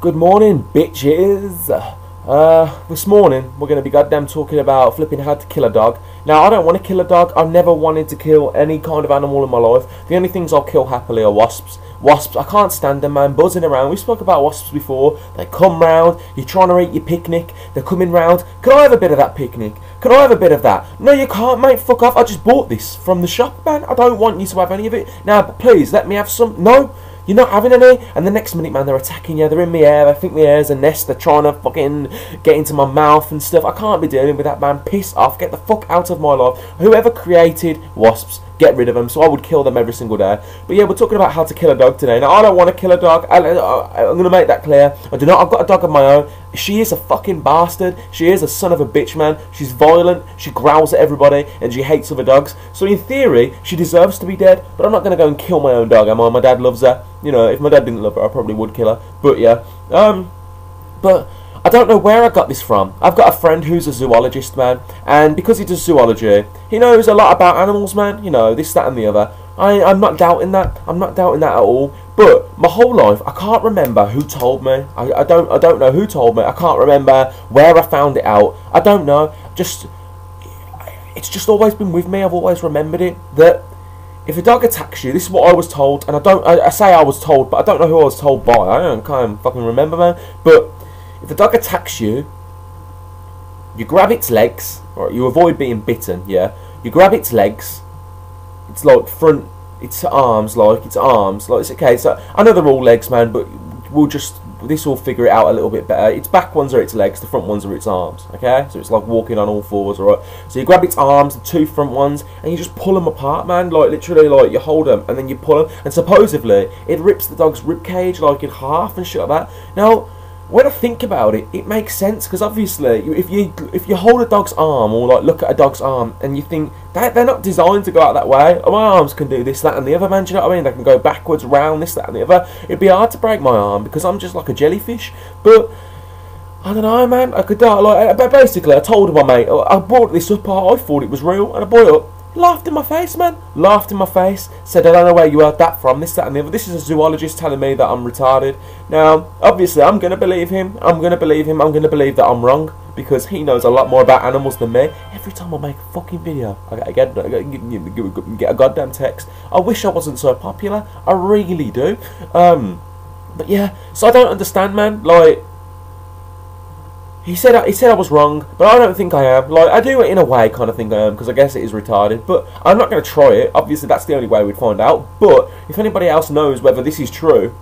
Good morning, bitches. This morning we're going to be goddamn talking about flipping how to kill a dog. Now, I don't want to kill a dog. I've never wanted to kill any kind of animal in my life. The only things I'll kill happily are wasps. Wasps, I can't stand them, man, buzzing around. We spoke about wasps before. They come round, you're trying to eat your picnic, they're coming round. Can I have a bit of that picnic? Can I have a bit of that? No, you can't, mate, fuck off. I just bought this from the shop, man. I don't want you to have any of it. Now, please, let me have some. No. You're not having any, and the next minute, man, they're attacking you. They're in the air. I think the air's a nest. They're trying to fucking get into my mouth and stuff. I can't be dealing with that, man. Piss off. Get the fuck out of my life. Whoever created wasps, get rid of them. So I would kill them every single day. But yeah, we're talking about how to kill a dog today. Now, I don't want to kill a dog. I'm going to make that clear. I do not. I've got a dog of my own. She is a fucking bastard. She is a son of a bitch, man. She's violent. She growls at everybody, and she hates other dogs. So in theory, she deserves to be dead. But I'm not going to go and kill my own dog, am I? My dad loves her. You know, if my dad didn't love her, I probably would kill her. But yeah, but I don't know where I got this from. I've got a friend who's a zoologist, man, and because he does zoology, he knows a lot about animals, man. You know, this, that, and the other. I'm not doubting that. I'm not doubting that at all. But my whole life, I can't remember who told me. I don't know who told me. I can't remember where I found it out. I don't know. It's just always been with me. I've always remembered it that if a dog attacks you, this is what I was told, and I say I was told, but I don't know who I was told by. Can't fucking remember, man. But if a dog attacks you, you grab its legs, or you avoid being bitten. Yeah, you grab its legs. It's like front, its arms, it's okay. So I know they're all legs, man, but this will figure it out a little bit better. Its back ones are its legs, the front ones are its arms, okay? So it's like walking on all fours, alright? So you grab its arms, the two front ones, and you just pull them apart, man. Like, literally, like, you hold them, and then you pull them, and supposedly, it rips the dog's rib cage, like, in half and shit like that. Now, when I think about it, it makes sense, because obviously, if you hold a dog's arm, or like look at a dog's arm, and you think they're not designed to go out that way. Oh, my arms can do this, that, and the other, man. Do you know what I mean? They can go backwards, round, this, that, and the other. It'd be hard to break my arm because I'm just like a jellyfish. But I don't know, man. I could die. Like, basically, I told my mate, I brought this up. I thought it was real, and I brought it up. Laughed in my face, man. Laughed in my face. Said, I don't know where you heard that from. This, that, and the other. This is a zoologist telling me that I'm retarded. Now, obviously, I'm going to believe him. I'm going to believe him. I'm going to believe that I'm wrong, because he knows a lot more about animals than me. Every time I make a fucking video, I get a goddamn text. I wish I wasn't so popular. I really do. But yeah, so I don't understand, man. Like, He said I was wrong, but I don't think I am. Like, I do in a way kind of think I am, because I guess it is retarded. But I'm not going to try it. Obviously, that's the only way we'd find out. But if anybody else knows whether this is true,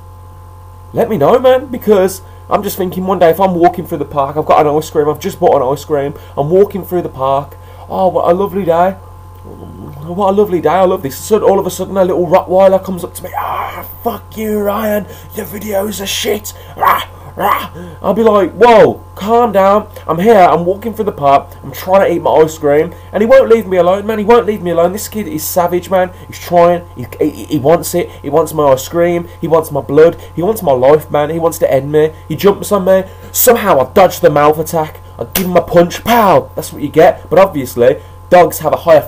let me know, man. Because I'm just thinking one day if I'm walking through the park, I've got an ice cream. I've just bought an ice cream. I'm walking through the park. Oh, what a lovely day. What a lovely day. I love this. So all of a sudden, a little Rottweiler comes up to me. Ah, fuck you, Ryan. Your videos are shit. Ah. I'll be like, whoa, calm down. I'm here, I'm walking through the park, I'm trying to eat my ice cream, and he won't leave me alone, man. He won't leave me alone. This kid is savage, man. He's trying, he wants it. He wants my ice cream, he wants my blood, he wants my life, man. He wants to end me. He jumps on me. Somehow I dodge the mouth attack. I give him a punch. Pow! That's what you get. But obviously, dogs have a higher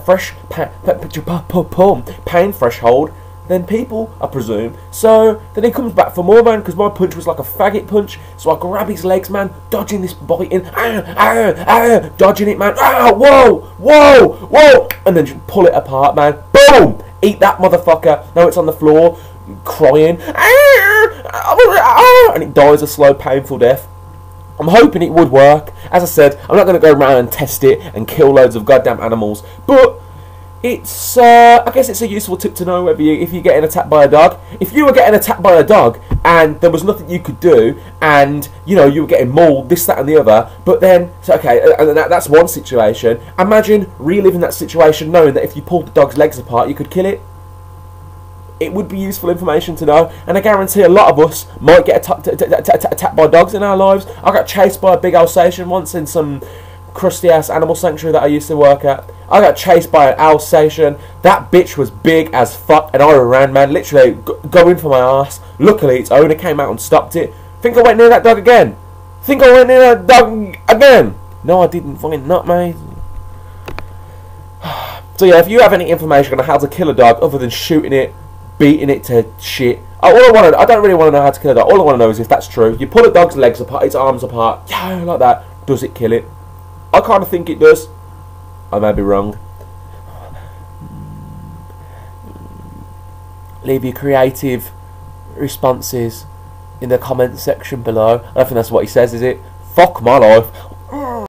pain threshold than people, I presume. So then he comes back for more, man, because my punch was like a faggot punch. So I grab his legs, man, dodging this biting, dodging it, man. Whoa, and then just pull it apart, man. Boom! Eat that motherfucker. Now it's on the floor, crying, and it dies a slow, painful death. I'm hoping it would work. As I said, I'm not going to go around and test it and kill loads of goddamn animals, but it's, I guess it's a useful tip to know if you're getting attacked by a dog. If you were getting attacked by a dog and there was nothing you could do, and you know you were getting mauled, this, that, and the other, but then, so okay, and that's one situation. Imagine reliving that situation, knowing that if you pulled the dog's legs apart, you could kill it. It would be useful information to know, and I guarantee a lot of us might get attacked by dogs in our lives. I got chased by a big Alsatian once in some crusty ass animal sanctuary that I used to work at. I got chased by an Alsatian. That bitch was big as fuck, and I ran, man, literally going for my ass. Luckily, its owner came out and stopped it. Think I went near that dog again? Think I went near that dog again? No, I didn't. Fucking nut, mate. So yeah, if you have any information on how to kill a dog other than shooting it, beating it to shit, I don't really want to know how to kill a dog. All I want to know is if that's true. You pull a dog's legs apart, its arms apart, yeah, like that. Does it kill it? I kind of think it does. I may be wrong. Leave your creative responses in the comments section below. I don't think that's what he says, is it? Fuck my life.